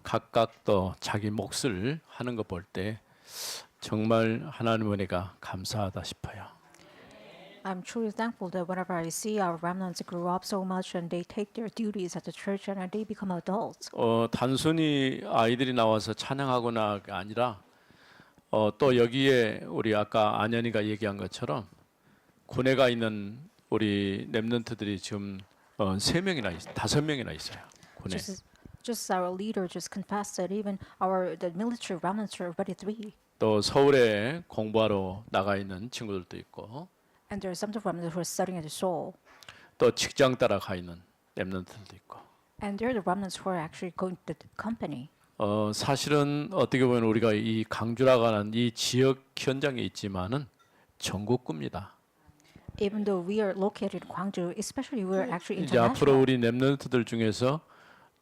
각각 또 자기 몫을 하는 거 볼 때 정말 하나님 은혜가 감사하다 싶어요. I'm truly thankful that whenever I see our remnants grow up so much and they take their duties at the church and they become adults. 단순히 아이들이 나와서 찬양하거나가 아니라 또 여기에 우리 아까 안연이가 얘기한 것처럼 군에 가 있는 우리 렘넌트들이 지금 3명이나 5명이나 있어요. 군에. Just our leader just confessed that even the military remnants are already 3. 또 서울에 공부하러 나가 있는 친구들도 있고 And there are some of them who are studying at the Seoul. 또 직장 따라 가 있는 렘넌트들도 있고. And they're the remnants who are actually going to the company. 사실은 어떻게 보면 우리가 이 강주라고 하는 이 지역 현장에 있지만은 전국구입니다. Even though we are located in Gwangju, especially we are actually 이제 앞으로 international. 우리 렘넌트들 중에서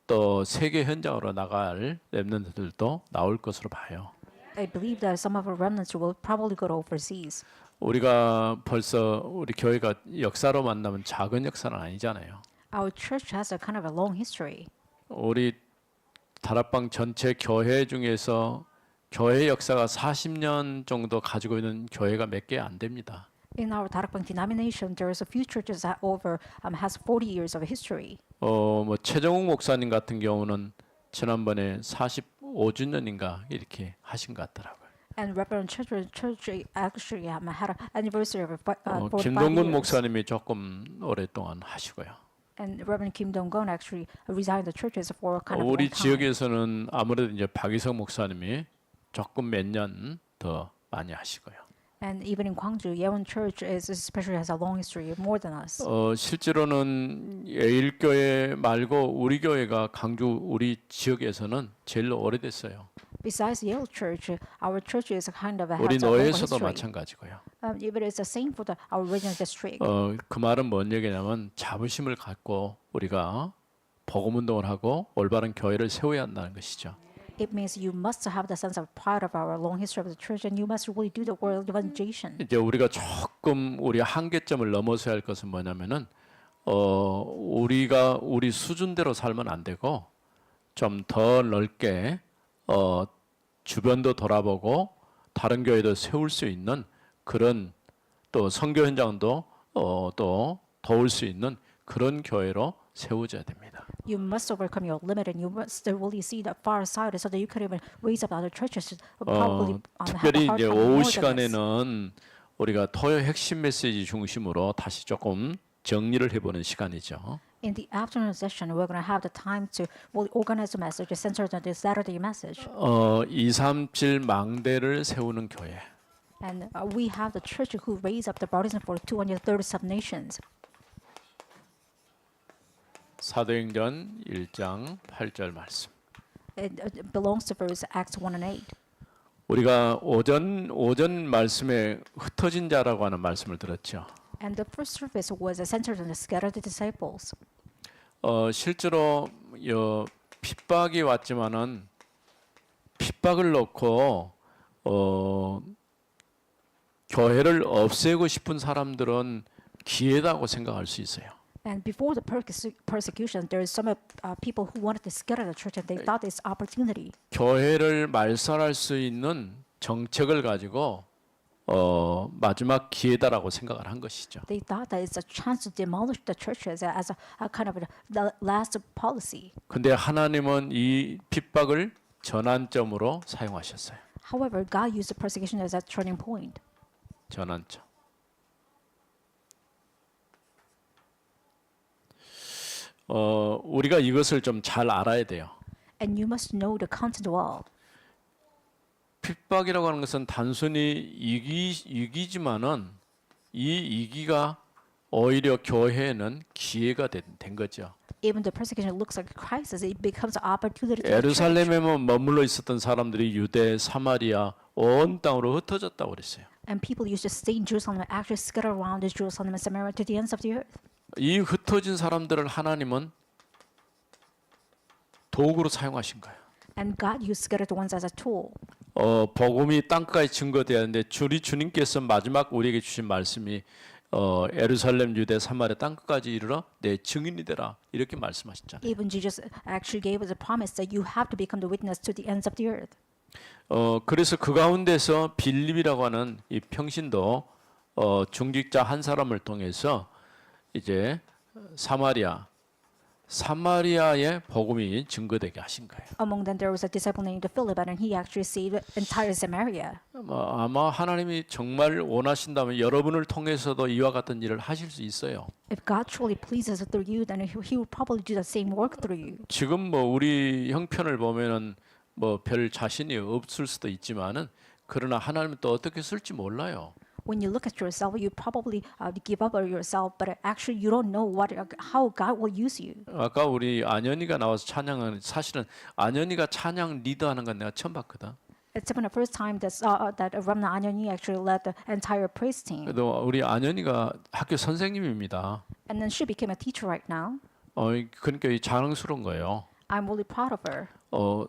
또 세계 현장으로 나갈 렘넌트들도 나올 것으로 봐요. I believe that some of our remnants will probably go to overseas. 우리가 벌써 우리 교회가 역사로 만나면 작은 역사는 아니잖아요. Our church has a kind of a long history. 우리 다락방 전체 교회 중에서 교회 역사가 40년 정도 가지고 있는 교회가 몇 개 안 됩니다. In our Darakbang denomination, there is a few churches that has 40 years of history. 뭐 최정욱 목사님 같은 경우는 지난번에 45주년인가 이렇게 하신 것 같더라고요. And Reverend Church actually had an anniversary of 45 김동근 years. 목사님이 조금 오랫동안 하시고요. And Reverend Kim Dong-gun actually resigned the churches for kind of a 우리 long time. 지역에서는 아무래도 이제 박이성 목사님이 조금 몇 년 더 많이 하시고요. And even in Gwangju, Yeon Church especially has a long history, more than us. 실제로는 예일교회 말고 우리 교회가 강주 우리 지역에서는 제일 오래됐어요. Besides Yale Church, our church is kind of 우리 has a long 노예에서도 history. 마찬가지고요. Even it's the same for our regional district. 그 말은 뭔 얘기냐면 자부심을 갖고 우리가 복음 운동을 하고 올바른 교회를 세워야 한다는 것이죠. It means you must have the sense of pride of our long history of the church, and you must really do the world evangelization. 이제 우리가 조금 우리 한계점을 넘어서야 할 것은 뭐냐면은 우리가 우리 수준대로 살면 안 되고 좀 더 넓게 주변도 돌아보고 다른 교회도 세울 수 있는 그런 또 선교 현장도 또 도울 수 있는 그런 교회로 세워져야 됩니다. You must overcome your limit, and you must really see the far side, so that you can even raise up other churches. Probably have a 특별히 hard 이제 time 오후 more than us. 시간에는 우리가 토요 핵심 메시지 중심으로 다시 조금 정리를 해보는 시간이죠. In the afternoon session, we're going to have the time to really organize the message centered on the Saturday message. 237 망대를 세우는 교회. And we have the church who raise up the baptism for 237 nations. 사도행전 1장 8절 말씀. It belongs to verse Acts 1 and 8. 우리가 오전 말씀에 흩어진 자라고 하는 말씀을 들었죠. And the first service was centered on the scattered disciples. 실제로 핍박이 왔지만은 핍박을 놓고 교회를 없애고 싶은 사람들은 기회다고 생각할 수 있어요. And before the persecution, there is some people who wanted to scatter the church, and they thought it's opportunity. 교회를 말살할 수 있는 정책을 가지고 마지막 기회다라고 생각을 한 것이죠. They thought that it's a chance to demolish the churches as a kind of the last policy. 근데 하나님은 이 핍박을 전환점으로 사용하셨어요. However, God used the persecution as a turning point. 전환점. 우리가 이것을 좀 잘 알아야 돼요. And you must know the content well. 핍박이라고 하는 것은 단순히 위기지만은 이 위기가 오히려 교회에는 기회가 된 거죠. Even the persecution looks like a crisis, it becomes an opportunity to the church. 예루살렘에만 머물러 있었던 사람들이 유대, 사마리아 온 땅으로 흩어졌다고 그랬어요. And people used to stay in Jerusalem and actually scatter around Jerusalem and Samaria to the ends of the earth. 이 흩어진 사람들을 하나님은 도구로 사용하신 거예요. And God used scattered ones as a tool. 복음이 땅까지 증거되었는데 주님께서 마지막 우리에게 주신 말씀이 예루살렘, 유대, 사마리아 땅끝까지 이르러 내 증인이 되라 이렇게 말씀하셨잖아요. Even Jesus actually gave us a promise that you have to become the witness to the ends of the earth. 그래서 그 가운데서 빌립이라고 하는 이 평신도 중직자 한 사람을 통해서 이제 사마리아의 복음이 증거되게 하신 거예요. Among them there was a disciple named Philip, and he actually saved entire Samaria. 아마 하나님이 정말 원하신다면 여러분을 통해서도 이와 같은 일을 하실 수 있어요. If God truly pleases through you, then He will probably do the same work through you. 지금 뭐 우리 형편을 보면은 뭐 별 자신이 없을 수도 있지만은 그러나 하나님은 또 어떻게 쓸지 몰라요. When you look at yourself, you probably give up on yourself, but actually you don't know how God will use you. 아까 우리 안연이가 나와서 찬양하는 사실은 안연이가 찬양 리더하는 건 내가 처음 봤거든. It's even the first time that Ramna Anyoni actually led the entire praise team, 그래도 우리 안연이가 학교 선생님입니다. and then she became a teacher right now. 그러니까 이 자랑스러운 거예요. I'm really proud of her.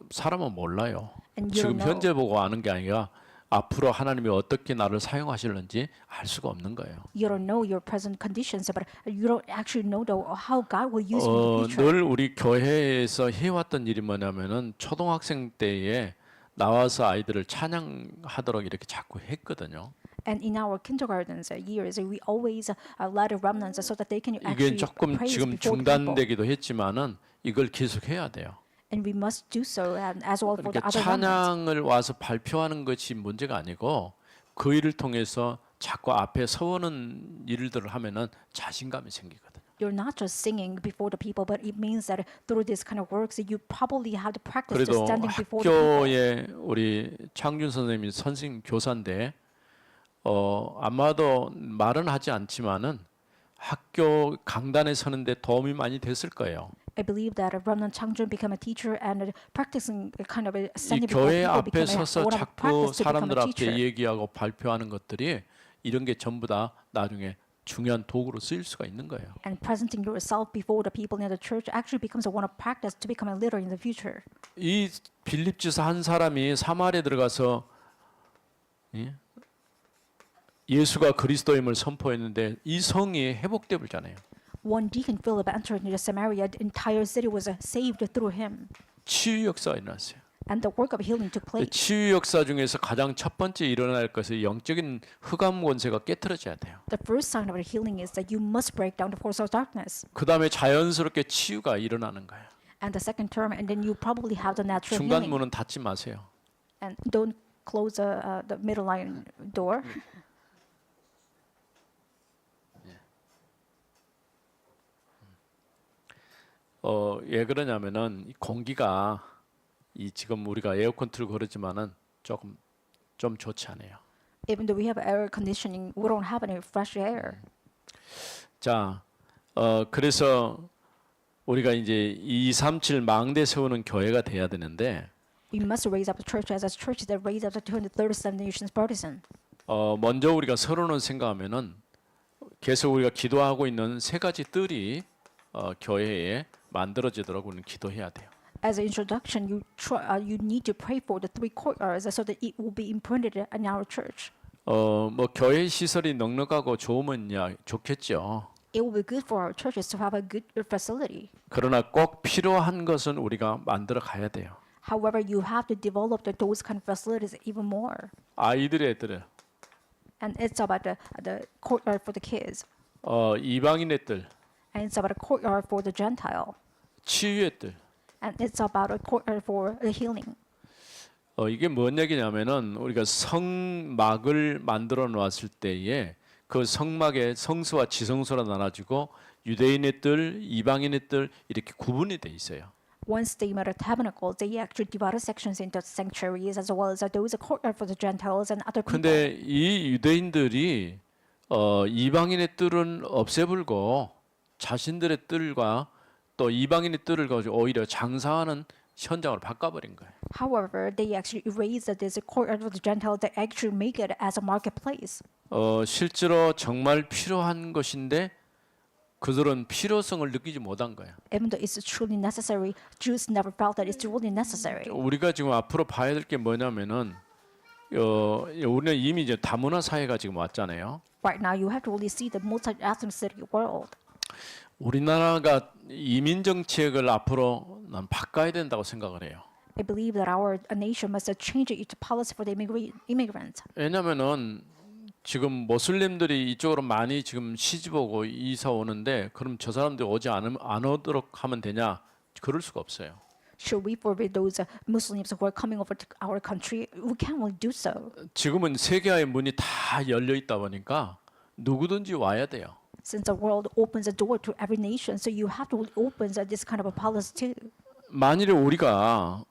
사람은 몰라요. And you 지금 don't know. 현재 보고 아는 게 아니라 앞으로 하나님이 어떻게 나를 사용하실는지 알 수가 없는 거예요. You don't know your present conditions, but you don't actually know how God will use you in the future. 늘 우리 교회에서 해왔던 일이 뭐냐면은 초등학생 때에 나와서 아이들을 찬양하도록 이렇게 자꾸 했거든요. And in our kindergartens years, we always led the remnants so that they can 이게 actually 조금 praise 지금 before the people. 중단되기도 했지만은 이걸 계속해야 돼요. And we must do so, and as well for the 그러니까 other remnants. 찬양을 와서 발표하는 것이 문제가 아니고 그 일을 통해서 자꾸 앞에 서오는 일들을 하면은 자신감이 생기거든요. You're not just singing before the people, but it means that through this kind of works, you probably have to practice just 그래도 standing before the people. 학교에 우리 창준 선생님이 선생 교사인데 아마도 말은 하지 않지만은 학교 강단에 서는데 도움이 많이 됐을 거예요. I believe that Ramnan Changjun became a teacher, and practicing kind of 이 standing before 교회 people 앞에 became 서서 one of 자꾸 practice to become 사람들 a 앞에 teacher. 얘기하고 발표하는 것들이 이런 게 전부 다 나중에 중요한 도구로 쓰일 수가 있는 거예요. And presenting yourself before the people in the church actually becomes a one of practice to become a leader in the future. 이 빌립지서 한 사람이 사마리아에 들어가서 예수가 그리스도임을 선포했는데 이 성이 회복돼 버리잖아요. One deacon Philip entered into Samaria, the entire city was saved through him, 치유 역사가 일어났어요. and the work of healing took place. 치유 역사 중에서 가장 첫 번째 일어날 것은 영적인 흑암 권세가 깨트려져야 돼요. The first sign of the healing is that you must break down the force of darkness. 그 다음에 자연스럽게 치유가 일어나는 거예요. And the second term, and then you probably have the natural 중간 healing. 문은 닫지 마세요. And don't close the middle line door. 왜 그러냐면은 이 공기가 이 지금 우리가 에어컨 틀고 그러지만은 조금 좀 좋지 않아요. Even though we have air conditioning, we don't have any fresh air. 자, 그래서 우리가 이제 237 망대 세우는 교회가 돼야 되는데 We must raise up the church as a church that raise up the 237 nations partisan. 먼저 우리가 서론을 생각하면은 계속 우리가 기도하고 있는 세 가지 뜰이 교회에 만들어지도록 우리는 기도해야 돼요. As an introduction, you need to pray for the three courtyards so that it will be imprinted in our church. 뭐 교회 시설이 넉넉하고 좋으면야 좋겠죠. It will be good for our churches to have a good facility. 그러나 꼭 필요한 것은 우리가 만들어 가야 돼요. However, you have to develop those kind of facilities even more. 아이들의 뜰, And it's about the courtyard for the kids. 이방인의 뜰, And it's about a courtyard for the Gentile. 치유의 뜰. And it's about a courtyard for the healing. 이게 뭔 얘기냐면은 우리가 성막을 만들어 놓았을 때에 그 성막의 성수와 지성소로 나눠지고 유대인의 뜰, 이방인의 뜰 이렇게 구분이 돼 있어요. Once they made a tabernacle, they actually divided sections into sanctuaries as well as those a courtyard for the Gentiles and other people. 근데 이 유대인들이 이방인의 뜰은 없애불고 자신들의 뜰과 또 이방인의 뜰을 가지고 오히려 장사하는 현장으로 바꿔버린 거예요. However, they actually erased this courtyard for the Gentiles. They actually make it as a marketplace. 실제로 정말 필요한 것인데 그들은 필요성을 느끼지 못한 거예요. Even though it's truly necessary, Jews never felt that it's really necessary. 우리가 지금 앞으로 봐야 될 게 뭐냐면은 우리는 이미 이제 다문화 사회가 지금 왔잖아요. Right now, you have to really see the multi-ethnicity world. 우리나라가 이민 정책을 앞으로 난 바꿔야 된다고 생각을 해요. I believe that our nation must change its policy for the immigrants. 왜냐면은 지금 모슬림들이 이쪽으로 많이 지금 시집 오고 이사 오는데 그럼 저 사람들이 안 오도록 하면 되냐? 그럴 수가 없어요. Should we forbid those Muslims who are coming over to our country? We can't really do so. 지금은 세계의 문이 다 열려 있다 보니까 누구든지 와야 돼요. Since the world opens the door to every nation, so you have to really open this kind of a policy too. 만일에 우리가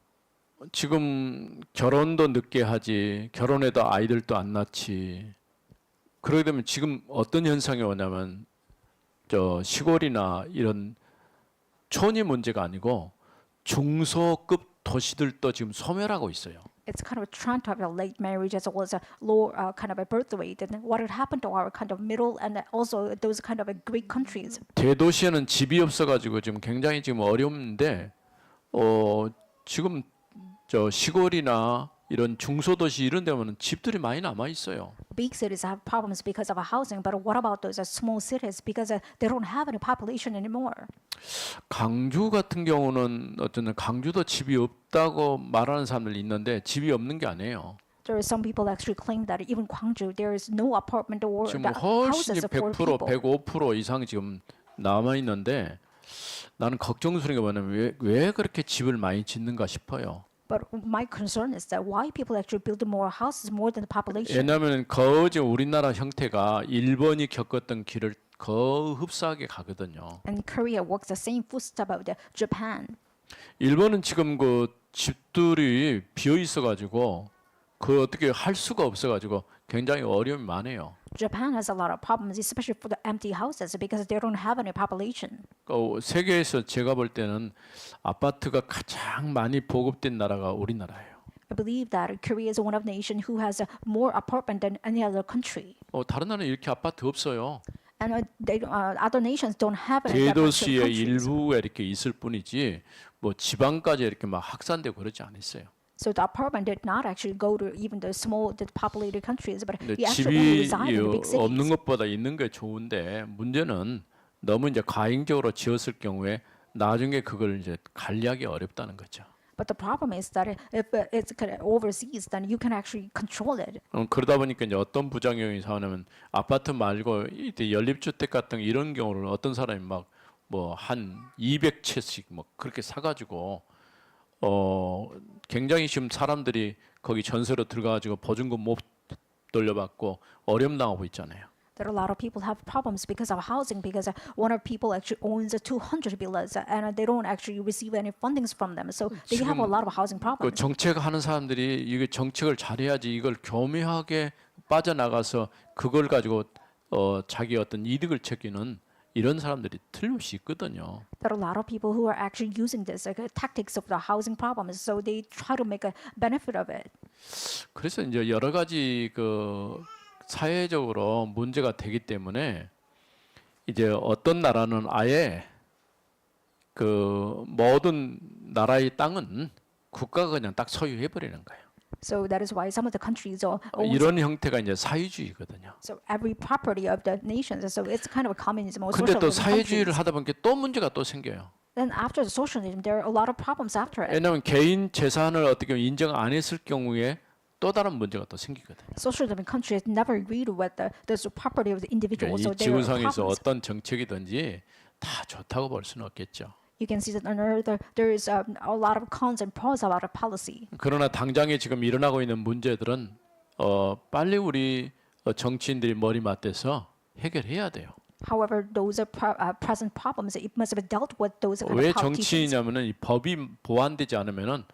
지금 결혼도 늦게 하지, 결혼해도 아이들도 안 낳지. 그러게 되면 지금 어떤 현상이 오냐면 저 시골이나 이런 촌이 문제가 아니고 중소급 도시들도 지금 소멸하고 있어요. It's kind of a trend to have a late marriage as well as a low kind of a birth rate. And what would happen to our kind of middle and also those kind of great countries? 대도시에는 집이 없어가지고 지금 굉장히 지금 어려운데 지금 저 시골이나 이런 중소도시 이런 데는 집들이 많이 남아 있어요. Big cities have problems because of housing, but what about those small cities because they don't have any population anymore? 강주 같은 경우는 어쩌면 강주도 집이 없다고 말하는 사람들이 있는데 집이 없는 게 아니에요. There are some people actually claim that even Gwangju there is no apartment or 지금 houses 훨씬 for 100%, people. 105% 이상 지금 남아 있는데 나는 걱정스러운 게 뭐냐면 왜 그렇게 집을 많이 짓는가 싶어요. But my concern is that why people actually build more houses more than the population. 왜냐하면 거저 우리나라 형태가 일본이 겪었던 길을 거 흡사하게 가거든요. And Korea walks the same footstep of Japan. 일본은 지금 그 집들이 비어 있어가지고 그 어떻게 할 수가 없어가지고 굉장히 어려움이 많아요. Japan has a lot of problems, especially for the empty houses because they don't have any population. 세계에서 제가 볼 때는 아파트가 가장 많이 보급된 나라가 우리나라예요. I believe that Korea is one of the nations who has more apartment than any other country. 다른 나라는 이렇게 아파트 없어요. And other nations don't have any 대도시의 countries. 일부에 이렇게 있을 뿐이지 뭐 지방까지 이렇게 막 확산되고 그러지 않았어요. So the apartment did not actually go to even the small, the populated countries, but 근데 we actually only 집이 reside in the big cities. 없는 것보다 있는 게 좋은데 문제는 너무 이제 과잉적으로 지었을 경우에 나중에 그걸 이제 관리하기 어렵다는 거죠. But the problem is that if it's kind of overseas, then you can actually control it. 그러다 보니까 이제 어떤 부작용이 생기냐면 아파트 말고 이때 연립주택 같은 이런 경우는 어떤 사람이 막 뭐 한 200채씩 뭐 그렇게 사가지고 굉장히 지금 사람들이 거기 전세로 들어가가지고 보증금 못 돌려받고 어려움 당하고 있잖아요. There are a lot of people have problems because of housing because one of people actually owns 200 villas and they don't actually receive any fundings from them. So they have a lot of housing 그 problems. 정책하는 사람들이 이게 정책을 잘해야지 이걸 교묘하게 빠져나가서 그걸 가지고 자기 어떤 이득을 챙기는 이런 사람들이 틀림없이 있거든요. There are a lot of people who are actually using this tactics of the housing problems, so they try to make a benefit of it. 그래서 이제 여러 가지 그 사회적으로 문제가 되기 때문에 이제 어떤 나라는 아예 그 모든 나라의 땅은 국가가 그냥 딱 소유해 버리는 거예요. So that is why some of the countries own 이런 형태가 이제 사회주의거든요. so every property of the nations. So it's kind of a communism or 근데 또 socialism 사회주의를 countries. 하다 보니까 또 문제가 또 생겨요. Then after the socialism, there are a lot of problems after it. 왜냐하면 개인 재산을 어떻게 인정 안 했을 경우에 또 다른 문제가 또 생기거든요. Socialism countries never agreed with the property of the individual. 그러니까 So 이 there are 지구상에서 problems. 어떤 정책이든지 다 좋다고 볼 수는 없겠죠. You can see that on Earth there is a lot of cons and pros about a policy. 그러나 당장에 지금 일어나고 있는 문제들은 빨리 우리 정치인들이 머리 맞대서 해결해야 돼요. However, those are present problems. It must be dealt with those kind 왜 of politicians. 정치이냐면은 이 법이 보완되지 않으면은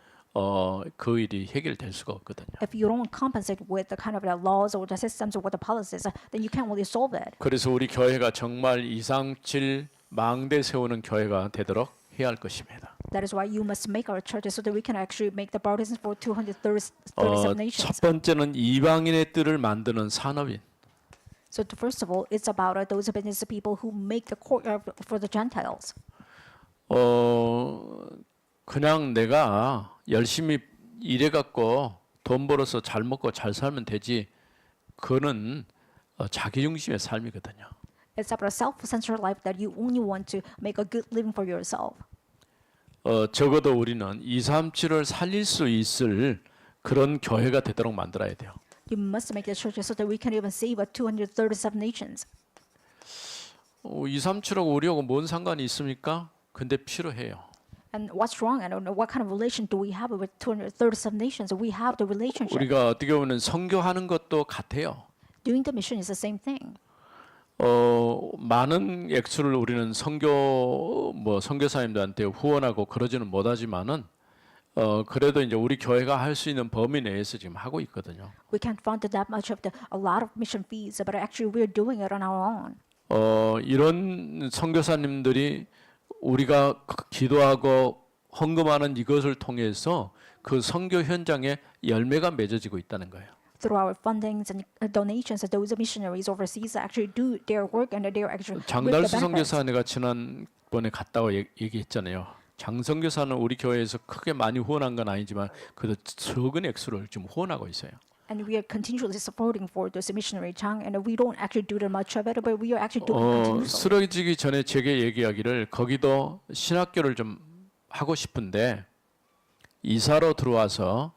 그 일이 해결될 수가 없거든요. If you don't compensate with the kind of the laws or the systems or the policies, then you can't really solve it. 그래서 우리 교회가 정말 이상칠 망대 세우는 교회가 되도록 해야 할 것입니다. That is why you must make our churches so that we can actually make the partisans for 237 첫 nations. 번째는 이방인의 뜰을 만드는 산업인. So first of all, it's about those business people who make the courtyard for the Gentiles. 그냥 내가 열심히 일해 갖고 돈 벌어서 잘 먹고 잘 살면 되지. 그거는 자기 중심의 삶이거든요. It's about a self-centered life that you only want to make a good living for yourself. 적어도 우리는 237을 살릴 수 있을 그런 교회가 되도록 만들어야 돼요. You must make the church so that we can even save 237 nations. 237하고 우리하고 뭔 상관이 있습니까? 근데 필요해요. And what's wrong? I don't know what kind of relation do we have with 237 nations? We have the relationship. 우리가 어떻게 보면 선교하는 것도 같아요. Doing the mission is the same thing. 많은 액수를 우리는 선교사님들한테 후원하고 그러지는 못하지만은 그래도 이제 우리 교회가 할 수 있는 범위 내에서 지금 하고 있거든요. We can't fund that much of a lot of mission fees, but actually we're doing it on our own. 이런 선교사님들이 우리가 기도하고 헌금하는 이것을 통해서 그 선교 현장에 열매가 맺어지고 있다는 거예요. Through our fundings and donations, those missionaries overseas actually do their work and they're actually reap the 장달수 benefits. 선교사님가 지난번에 갔다고 얘기했잖아요. 장 선교사는 우리 교회에서 크게 많이 후원한 건 아니지만 그래도 적은 액수를 지금 후원하고 있어요. And we are continually supporting for those missionary Chang, and we don't actually do that much of it, but we are actually doing continuously. 쓰러지기 전에 제게 얘기하기를 거기도 신학교를 좀 하고 싶은데 이사로 들어와서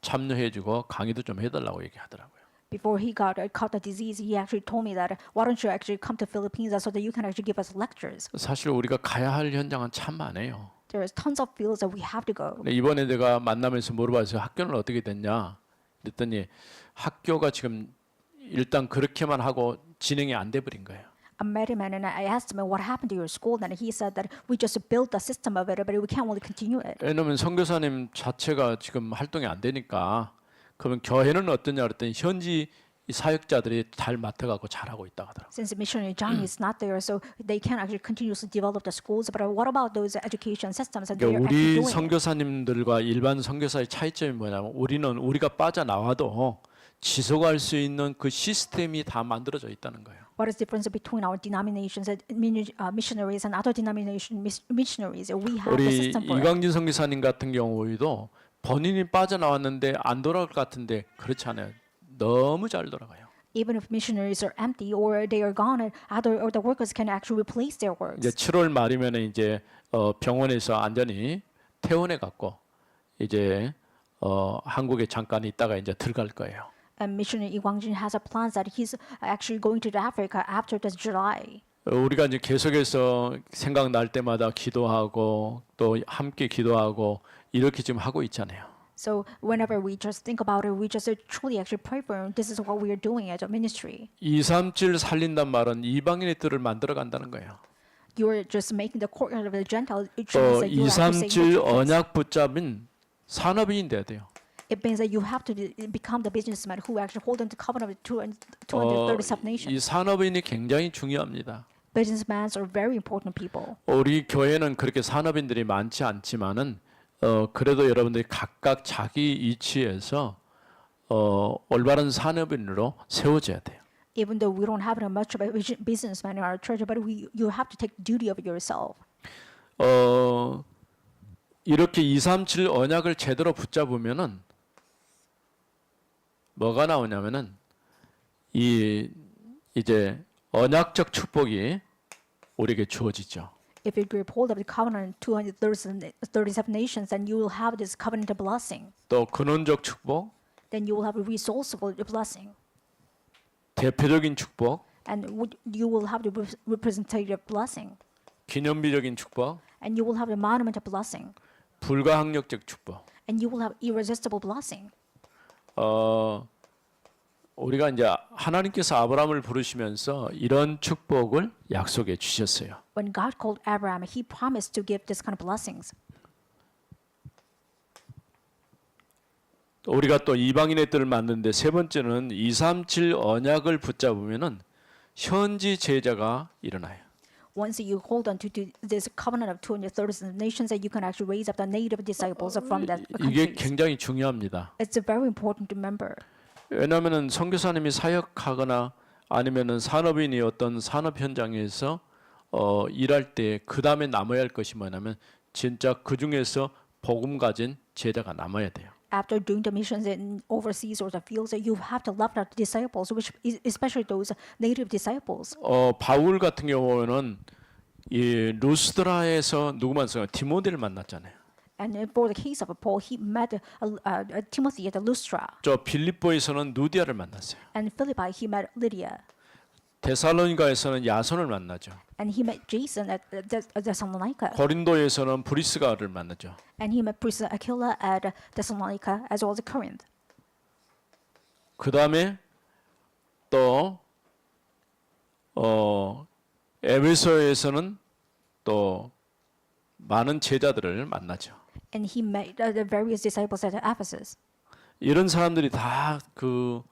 참여해주고 강의도 좀 해달라고 얘기하더라고요. Before he got caught the disease, he actually told me that why don't you actually come to Philippines so that you can actually give us lectures. 사실 우리가 가야 할 현장은 참 많아요. There's tons of fields that we have to go. 근데 이번에 내가 만나면서 물어봤어요. 학교는 어떻게 됐냐? 그랬더니 학교가 지금 일단 그렇게만 하고 진행이 안 돼 버린 거예요. I met him and I asked him what happened to your school, and he said that we just built the system of it, but we can't really continue it. 왜냐면 선교사님 자체가 지금 활동이 안 되니까 그러면 교회는 어떠냐 그랬더니 현지 이 사역자들이 잘 맡아가고 잘하고 있다 하더라고요. Since missionary Zhang is not there, so they can actually continuously develop the schools. But what about those education systems? And they're 그러니까 actually 우리 doing it. 선교사님들과 일반 선교사의 차이점이 뭐냐면 우리는 우리가 빠져나와도 지속할 수 있는 그 시스템이 다 만들어져 있다는 거예요. What is the difference between our denominations and missionaries and other denomination missionaries? We have the 우리 system for it. 이광진 선교사님 같은 경우에도 본인이 빠져나왔는데 안 돌아올 것 같은데 그렇지 않아요. 너무 잘 돌아가요. Even if missionaries are empty or they are gone, other or the workers can actually replace their works. 이제 7월 말이면 이제 병원에서 안전히 퇴원해 갖고 이제 한국에 잠깐 있다가 이제 들어갈 거예요. And missionary Lee Guangjin has a plan that he's actually going to Africa after this July. 우리가 이제 계속해서 생각날 때마다 기도하고 또 함께 기도하고 이렇게 지금 하고 있잖아요. So whenever we just think about it, we just truly actually pray for him. This is what we are doing as a ministry. 237 살린단 말은 이방인의 뜰을 만들어 간다는 거예요. You are just making the courtyard of the Gentiles. It 또 means that you are actually 237 saying the truth. 언약 붙잡은 산업인이 돼야 돼요. It means that you have to become the businessman who actually hold on to covenant of 237 nations. 이 산업인이 굉장히 중요합니다. Businessmen are very important people. 우리 교회는 그렇게 산업인들이 많지 않지만은 그래도 여러분들이 각각 자기 위치에서 올바른 산업인으로 세워져야 돼요. Even though we don't have much of a businessman in our church, but you have to take duty of yourself. 이렇게 237 언약을 제대로 붙잡으면은 뭐가 나오냐면은 이제 언약적 축복이 우리에게 주어지죠. If you grip hold of the covenant 237 nations, then you will have this covenant blessing. 또 근원적 축복, Then you will have a resourceful blessing. 대표적인 축복, And you will have the representative blessing. 기념비적인 축복, And you will have the monumental blessing. 불가항력적 축복. And you will have irresistible blessing. 우리가 이제 하나님께서 아브라함을 부르시면서 이런 축복을 약속해 주셨어요. When God called Abraham, he promised to give this kind of blessings. 우리가 또 이방인의 뜰을 만드는데 세 번째는 237 언약을 붙잡으면은 현지 제자가 일어나요. Once you hold on to this covenant of 237 nations, that you can actually raise up the native disciples from that 이게 countries. 굉장히 중요합니다. It's very important to remember. 왜냐하면은 선교사님이 사역하거나 아니면은 산업인이 어떤 산업 현장에서 일할 때 그 다음에 남아야 할 것이 뭐냐면 진짜 그 중에서 복음 가진 제자가 남아야 돼요. After doing the missions in overseas or the fields, you have to love the disciples, which is especially those native disciples. 바울 같은 경우는 이 루스드라에서 누구 만났어요? 디모데를 만났잖아요. And for the case of Paul, he met Timothy at Lystra. 저 빌립보에서는 누디아를 만났어요. And Philippi, he met Lydia. 데살로니가에서는 야손을 만나죠. And he met Jason at Thessalonica. 고린도에서는 브리스가를 만나죠. And he met Priscilla Aquila at Thessalonica as well as Corinth. 그 다음에 또 에베소에서는 또 많은 제자들을 만나죠. And he met the various disciples at Ephesus. 이런 사람들이 다 그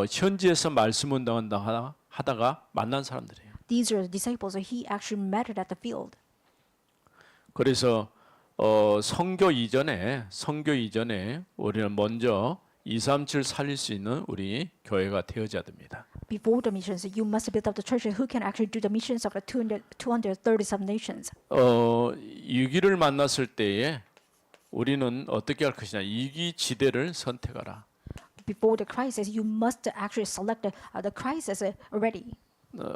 현지에서 말씀 운동한다 하다가 만난 사람들이에요. These are the disciples that he actually met it at the field. 그래서 선교 이전에 우리는 먼저 237 살릴 수 있는 우리 교회가 되어져야 됩니다. Before the missions, you must build up the church who can actually do the missions of the 237 nations. 위기를 만났을 때에 우리는 어떻게 할 것이냐? 위기 지대를 선택하라. Before the crisis, you must actually select the crisis already.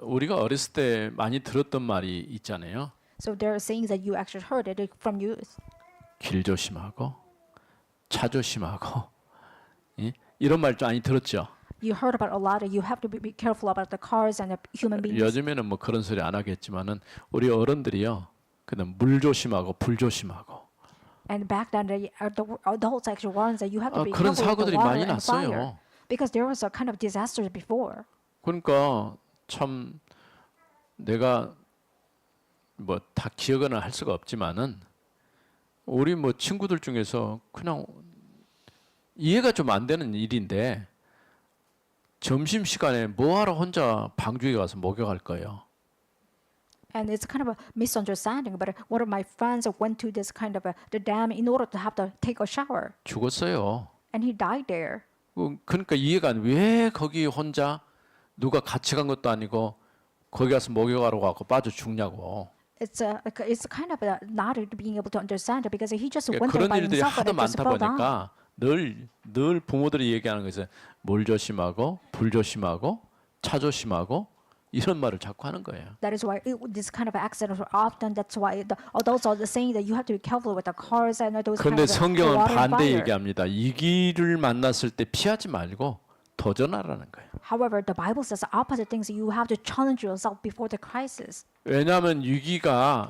우리가 어렸을 때 많이 들었던 말이 있잖아요. So there are sayings that you actually heard it from youth. 길 조심하고 차 조심하고 이런 말 좀 많이 들었죠. You heard about a lot. You have to be careful about the cars and the human beings. 요즘에는 뭐 그런 소리 안 하겠지만은 우리 어른들이요. 그다음 물 조심하고 불 조심하고 And back then, the adults actually warned that you have to be 그런 careful with the 사고들이 water 많이 and fire 났어요. because there was a kind of disasters before. 그러니까 참 내가 뭐 다 기억은 할 수가 없지만은 우리 뭐 친구들 중에서 그냥 이해가 좀 안 되는 일인데 점심 시간에 뭐하러 혼자 방주에 가서 목욕할 거예요. And it's kind of a misunderstanding. But one of my friends went to this kind of the dam in order to have to take a shower, 죽었어요. and he died there. 그러니까 이해가 안 왜 거기 혼자 누가 같이 간 것도 아니고 거기 가서 목욕하러 가고 빠져 죽냐고. It's kind of not being able to understand it because he just went there 그런 by 일들이 himself 하도 and just 많다 fell down. 보니까 늘 부모들이 얘기하는 것은 물 조심하고 불 조심하고 차 조심하고 이런 말을 자꾸 하는 거예요. That is why this kind of accidents are often. That's why the adults are saying that you have to be careful with the cars and those kind 그런데 of 성경은 water and 반대 fire. 얘기합니다. 위기를 만났을 때 피하지 말고 도전하라는 거예요. However, the Bible says the opposite things. You have to challenge yourself before the crisis. 왜냐하면 위기가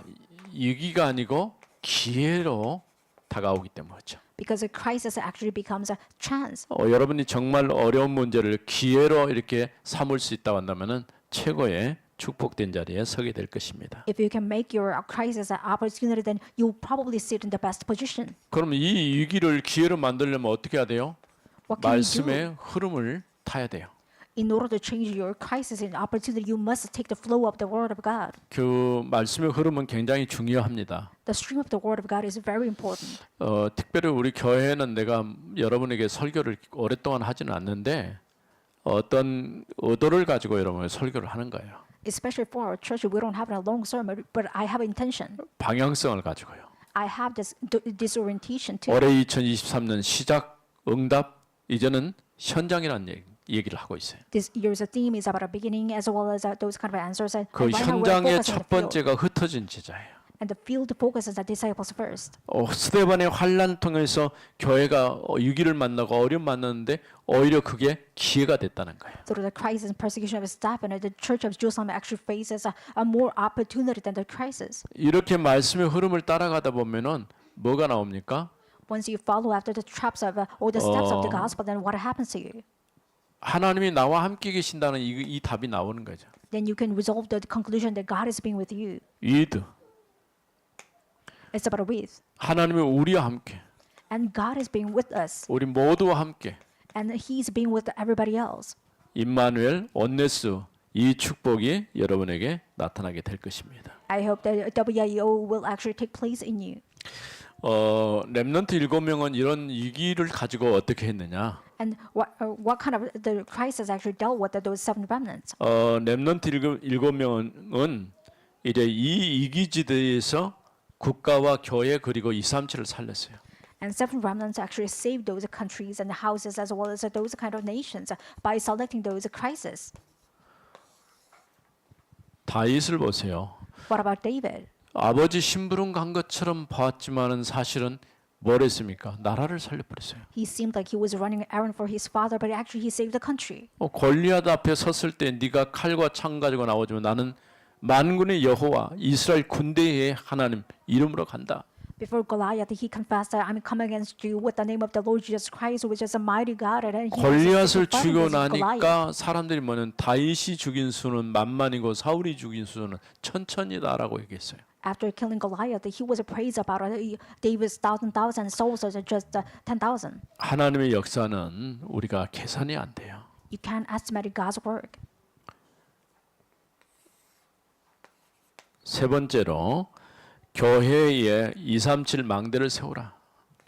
아니고 기회로 다가오기 때문이죠. Because a crisis actually becomes a chance. 여러분이 정말 어려운 문제를 기회로 이렇게 삼을 수 있다고 한다면은 최고의 축복된 자리에 서게 될 것입니다. If you can make your crisis an opportunity, then you'll probably sit in the best position. 그럼 이 위기를 기회로 만들려면 어떻게 해야 돼요? What can you do? 말씀의 흐름을 타야 돼요. In order to change your crisis in opportunity, you must take the flow of the Word of God. 그 말씀의 흐름은 굉장히 중요합니다. The stream of the Word of God is very important. 특별히 우리 교회는 내가 여러분에게 설교를 오랫동안 하지는 않는데 어떤 의도를 가지고 여러분에게 설교를 하는 거예요. Especially for our church, we don't have a long sermon, but I have intention. 방향성을 가지고요. I have this orientation too. 올해 2023년 시작 응답 이제는 현장이라는 얘기를 하고 있어요. This year's theme is about a beginning as well as those kind of answers. And 그 right now we're 현장의 focusing on 첫 the field. 번째가 흩어진 제자예요. And the field focuses on disciples first. 스데반의 환란 통해서 교회가 위기를 만나고 어려움 만났는데 오히려 그게 기회가 됐다는 거예요. Through the crisis and persecution of Stephen, the Church of Jerusalem actually faces a more opportunity than the crisis. 이렇게 말씀의 흐름을 따라가다 보면은 뭐가 나옵니까? Once you follow after the traps of or the steps of the gospel, then what happens to you? 하나님이 나와 함께 계신다는 이 답이 나오는 거죠. Then you can resolve the conclusion that God is being with you. 위드 It's about a with. 하나님이 우리와 함께, And God is being with us. 우리 모두와 함께. And He's being with everybody else. 임마누엘 온네스 이 축복이 여러분에게 나타나게 될 것입니다. I hope that WIO will actually take place in you. 렘넌트 7명은 이런 위기를 가지고 어떻게 했느냐? And what kind of the crisis actually dealt with those 7 remnants? 렘넌트 7명은 이제 이 위기지대에서 국가와 교회 그리고 237을 살렸어요. And seven remnants actually saved those countries and houses as well as those kind of nations by selecting those crises. 다윗을 보세요. What about David? 아버지 심부름 간 것처럼 보았지만은 사실은 뭘 했습니까? 나라를 살려버렸어요. He seemed like he was running an errand for his father, but actually he saved the country. 골리앗 앞에 섰을 때 네가 칼과 창 가지고 나오지만 나는 만군의 여호와 이스라엘 군대의 하나님 이름으로 간다. Before Goliath, he confessed that I'm coming against you with the name of the Lord Jesus Christ, which is a mighty God. And he 골리앗을 죽이고 Goliath. 나니까 사람들이 뭐는 다윗이 죽인 수는 만만이고 사울이 죽인 수는 천천이다라고 얘기했어요. After killing Goliath, he was praised about David's thousand, Saul's just 10,000. 하나님의 역사는 우리가 계산이 안 돼요. You can't estimate God's work. 세 번째로 교회에 237 망대를 세우라.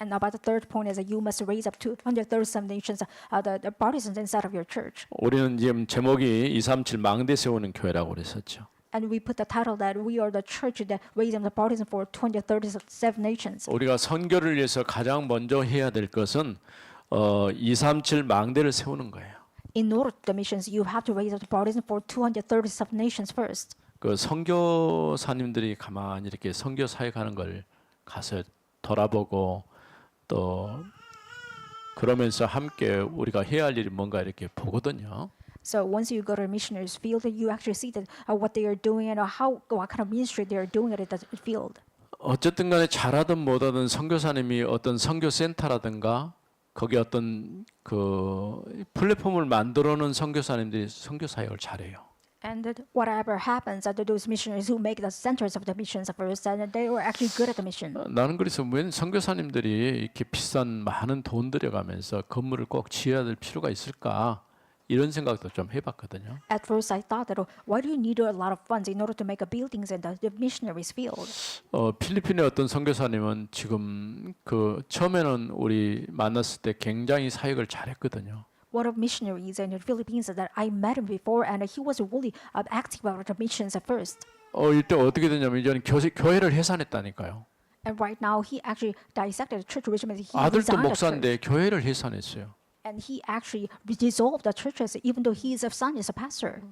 And about the third point is that you must raise up 237 nations, the partisans inside of your church. 우리는 지금 제목이 237 망대 세우는 교회라고 그랬었죠. And we put the title that we are the church that raising the partisans for 237 nations. 우리가 선교를 위해서 가장 먼저 해야 될 것은 237 망대를 세우는 거예요. In order to the missions, you have to raise up the partisans for 237 nations first. 그 선교사님들이 가만히 이렇게 선교 사역하는 걸 가서 돌아보고 또 그러면서 함께 우리가 해야 할 일이 뭔가 이렇게 보거든요. So once you go to a missionaries field, you actually see that what they are doing and what kind of ministry they are doing at the field. 어쨌든 간에 잘하든 못하든 선교사님이 어떤 선교 센터라든가 거기 어떤 그 플랫폼을 만들어 놓은 선교사님들이 선교 사역을 잘해요. And that whatever happens, that those missionaries who make the centers of the missions first, and they were actually good at the mission. 나는 그래서 왜 선교사님들이 이렇게 비싼 많은 돈 들여가면서 건물을 꼭 지어야 될 필요가 있을까? 이런 생각도 좀 해봤거든요. At first, I thought that why do you need a lot of funds in order to make a buildings in the missionaries field? 필리핀의 어떤 선교사님은 지금 그 처음에는 우리 만났을 때 굉장히 사역을 잘했거든요. One of missionaries in the Philippines that I met him before, and he was really active about the missions at first. 이때 어떻게 되냐면 이제는 교회를 해산했다니까요. And right now, he actually dissected the church, which means he 아들도 resigned the church. 목사인데 교회를 해산했어요. And he actually dissolved the churches, even though his son is a pastor,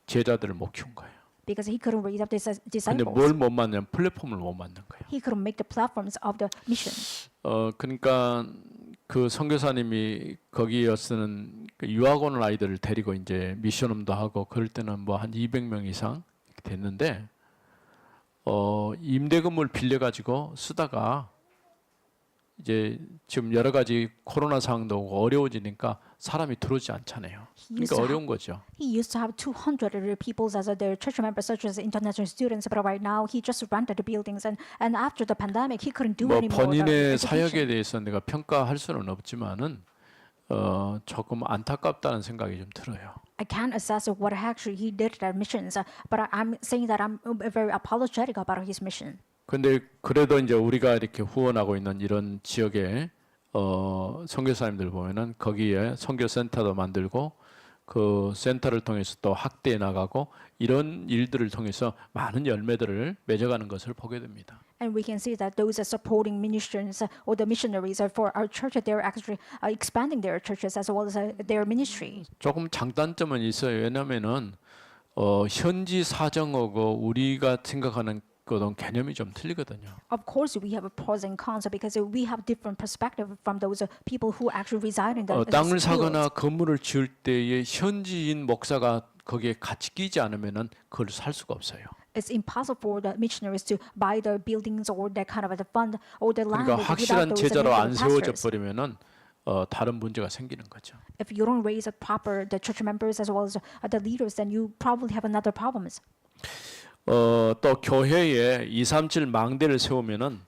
제자들을 못 키운 거예요. because he couldn't raise up 근데 disciples. 뭘 못 만드냐면 플랫폼을 못 만든 거예요. He couldn't make the platforms of the mission. 그러니까 그 선교사님이 거기에 쓰는 그 유학 온 아이들을 데리고 이제 미션음도 하고 그럴 때는 뭐 한 200명 이상 됐는데 임대 건물 빌려 가지고 쓰다가 이제 지금 여러 가지 코로나 상황도 오고 어려워지니까 사람이 들어오지 않잖아요. 그러니까 어려운 거죠. He used to have 200 people as their church members, such as international students, but right now he just rented the buildings, and after the pandemic, he couldn't do 뭐 anymore. 본인의 the 사역에 education. 대해서 내가 평가할 수는 없지만은 조금 안타깝다는 생각이 좀 들어요. I can't assess what actually he did at missions, but I'm saying that I'm very apologetic about his mission. 근데 그래도 이제 우리가 이렇게 후원하고 있는 이런 지역에 선교사님들 보면은 거기에 선교 센터도 만들고 그 센터를 통해서 또 확대해 나가고 이런 일들을 통해서 많은 열매들을 맺어가는 것을 보게 됩니다. And we can see that those are supporting ministries or the missionaries for our church, they're actually expanding their churches as well as their ministry. 조금 장단점은 있어요. 왜냐면은 현지 사정하고 우리가 생각하는 그런 개념이 좀 틀리거든요. Of course, we have pros and cons because we have different perspective from those people who actually reside in the 땅을 fields. 사거나 건물을 지을 때에 현지인 목사가 거기에 같이 끼지 않으면은 그걸 살 수가 없어요. It's impossible for the missionaries to buy the buildings or that kind of the fund or the land 그러니까 without 확실한 those 제자로 안 local 세워져 pastors. 버리면은 다른 문제가 생기는 거죠. If you don't raise a proper the church members as well as the leaders, then you probably have another problems. 또 교회에 237 망대를 세우면은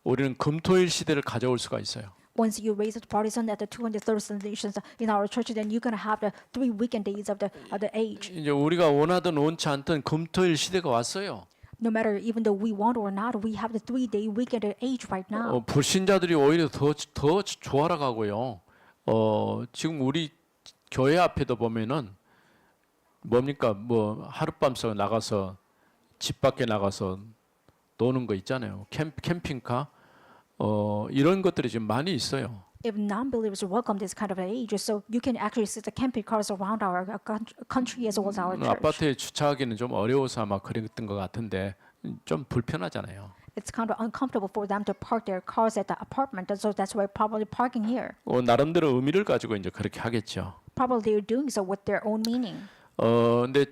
우리는 금토일 시대를 가져올 수가 있어요. Once you raise the partisan at the 230 nations in our church, then you're gonna have the 3 weekend days of the age. 이제 우리가 원하든 원치 않든 금토일 시대가 왔어요. No matter even though we want or not, we have the 3-day weekend age right now. 불신자들이 오히려 더 좋아라 가고요. 지금 우리 교회 앞에도 보면은 뭡니까 뭐 하룻밤새 나가서 집 밖에 나가서 노는 거 있잖아요. 캠핑카 이런 것들이 지금 많이 있어요. If non-believers welcome this kind of age, so you can actually see the camping cars around our country as well as our church. 아파트에 주차하기는 좀 어려워서 아마 그랬던 것 같은데 좀 불편하잖아요. It's kind of uncomfortable for them to park their cars at the apartment, so that's why probably parking here. 나름대로 의미를 가지고 이제 그렇게 하겠죠. Probably they're doing so with their own meaning. 근데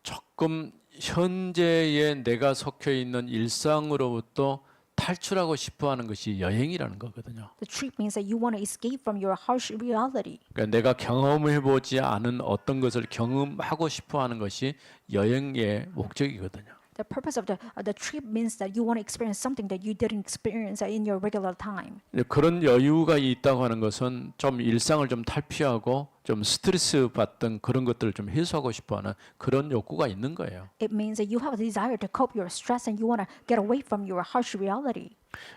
조금 현재의 내가 속해 있는 일상으로부터 탈출하고 싶어하는 것이 여행이라는 거거든요. The trip means that you want to escape from your harsh reality. 그러니까 내가 경험해보지 않은 어떤 것을 경험하고 싶어하는 것이 여행의 목적이거든요. The purpose of the trip means that you want to experience something that you didn't experience in your regular time. 그런 여유가 있다고 하는 것은 좀 일상을 좀 탈피하고 좀 스트레스 받던 그런 것들을 좀 해소하고 싶어하는 그런 욕구가 있는 거예요. It means that you have a desire to cope your stress and you want to get away from your harsh reality.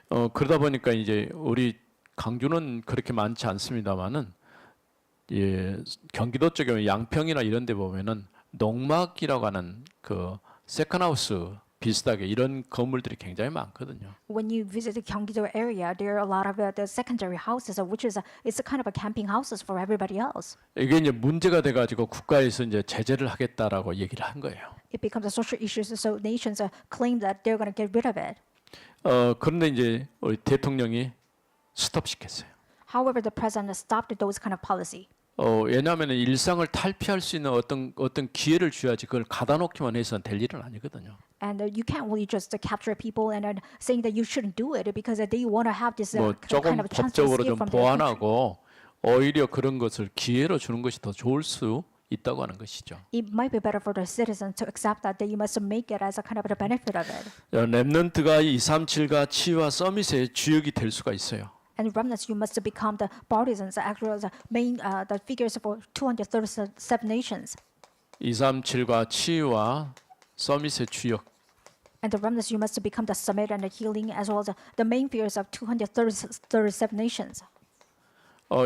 그러다 보니까 이제 우리 강주는 그렇게 많지 않습니다만은 예, 경기도 쪽에 양평이나 이런 데 보면은 농막이라고 하는 그 세컨하우스 비슷하게 이런 건물들이 굉장히 많거든요. When you visit the Gyeonggi-do area, there are a lot of the secondary houses, which is it's a kind of a camping houses for everybody else. 이게 이제 문제가 돼가지고 국가에서 이제 제재를 하겠다라고 얘기를 한 거예요. It becomes a social issue, so nations claim that they're going to get rid of it. 그런데 이제 우리 대통령이 스톱시켰어요. However, the president stopped those kind of policy. 왜냐하면 일상을 탈피할 수 있는 어떤 기회를 줘야지 그걸 가다놓기만 해서는 될 일은 아니거든요. And you can't really just capture people and saying that you shouldn't do it because they want to have this 뭐 kind 조금 of chance to 법적으로 escape 좀 from their country. 보완하고 오히려 그런 것을 기회로 주는 것이 더 좋을 수 있다고 하는 것이죠. It might be better for the citizens to accept that you must make it as a kind of a benefit of it. 렘넌트가 237과 치유와 서밋의 주역이 될 수가 있어요. And remnants, you must become the partisans, actually the main, the figures for 237 nations. 237과 치유와 서밋의 주역. And the remnants, you must become the summit and the healing, as well as the main figures of 237 nations.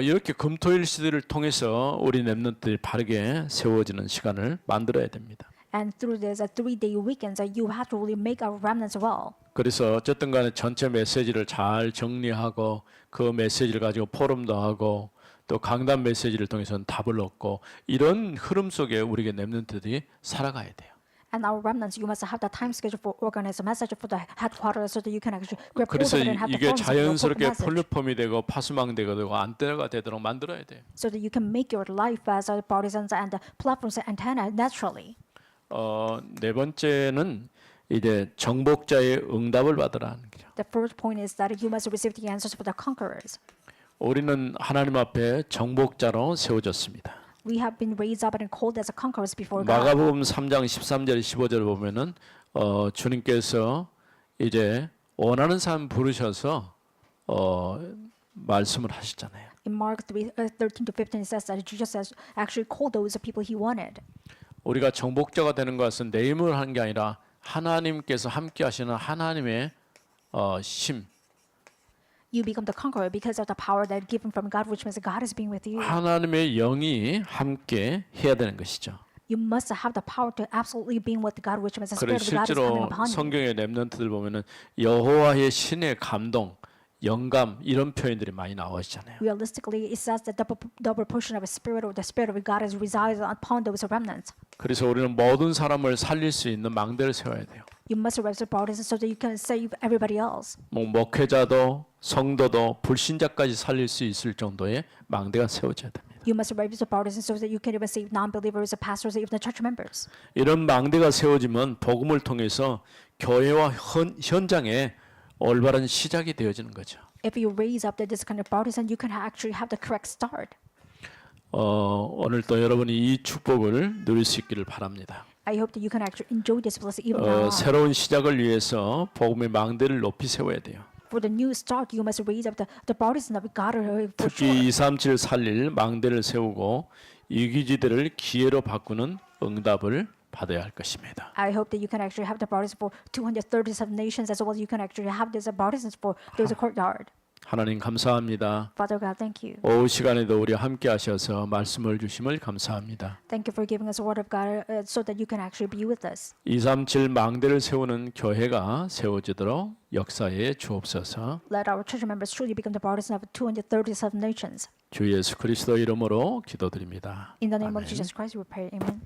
이렇게 금토일 시대를 통해서 우리 렘넌트들이 바르게 세워지는 시간을 만들어야 됩니다. And through this 3-day weekends, you have to really make our remnants well. 그래서 어쨌든 간에 전체 메시지를 잘 정리하고 그 메시지를 가지고 포럼도 하고 또 강단 메시지를 통해서는 답을 얻고 이런 흐름 속에 우리가 렘넌트들이 살아가야 돼요. And our remnants, you must have the time schedule for organize a message for the headquarters so that you can actually grab hold 그래서 of it and have the 이게 forms of your 자연스럽게 message. 플랫폼이 되고 파수망대가 되고 안테나가 되도록 만들어야 돼요. So that you can make your life as a partisans and the platforms and antenna naturally. 네 번째는 이제 정복자의 응답을 받으라는 거죠. The first point is that you must receive the answers for the conquerors. 우리는 하나님 앞에 정복자로 세워졌습니다. We have been raised up and called as a conquerors before God. 마가복음 3장 13절 15절 보면은 주님께서 이제 원하는 사람 부르셔서 말씀을 하시잖아요. In Mark 13 to 15 it says that Jesus has actually called those people he wanted. 우리가 정복자가 되는 것은 내 힘을 하는 게 아니라 하나님께서 함께 하시는 하나님의 심, You become the conqueror because of the power that given from God, which means God is being with you. 하나님의 영이 함께 해야 되는 것이죠. You must have the power to absolutely being with God, which means the 그래서 Spirit of God is coming 실제로 upon you. 성경의 렘넌트들 보면은 여호와의 신의 감동, 영감 이런 표현들이 많이 나오시잖아요. Realistically, it says that the proportion of the Spirit or the Spirit of God is resides upon those remnants. 그래서 우리는 모든 사람을 살릴 수 있는 망대를 세워야 돼요. You must raise the bodies so that you can save everybody else. 뭐 목회자도 성도도 불신자까지 살릴 수 있을 정도의 망대가 세워져야 됩니다. You must raise the bodies so that you can even save non-believers, pastors, even the church members. 이런 망대가 세워지면 복음을 통해서 교회와 현장에 올바른 시작이 되어지는 거죠. If you raise up this kind of bodies, then you can actually have the correct start. 오늘 또 여러분이 이 축복을 누릴 수 있기를 바랍니다. I hope that you can actually enjoy this blessing even now. 새로운 시작을 위해서 복음의 망대를 높이 세워야 돼요. For the new start, you must raise up the bodies of God for 특히 sure. 237 살릴 망대를 세우고 이기지들을 기회로 바꾸는 응답을 받아야 할 것입니다. I hope that you can actually have the bodies for 237 nations as well as you can actually have these bodies for those courtyard. 하나님 감사합니다. Father God, thank you. 오후 시간에도 우리 함께 하셔서 말씀을 주심을 감사합니다. Thank you for giving us a word of God so that you can actually be with us. 237 망대를 세우는 교회가 세워지도록 역사에 주옵소서. Let our church members truly become the partisan of 237 nations. 주 예수 그리스도 이름으로 기도드립니다. In the name 아멘. of Jesus Christ, we pray. Amen.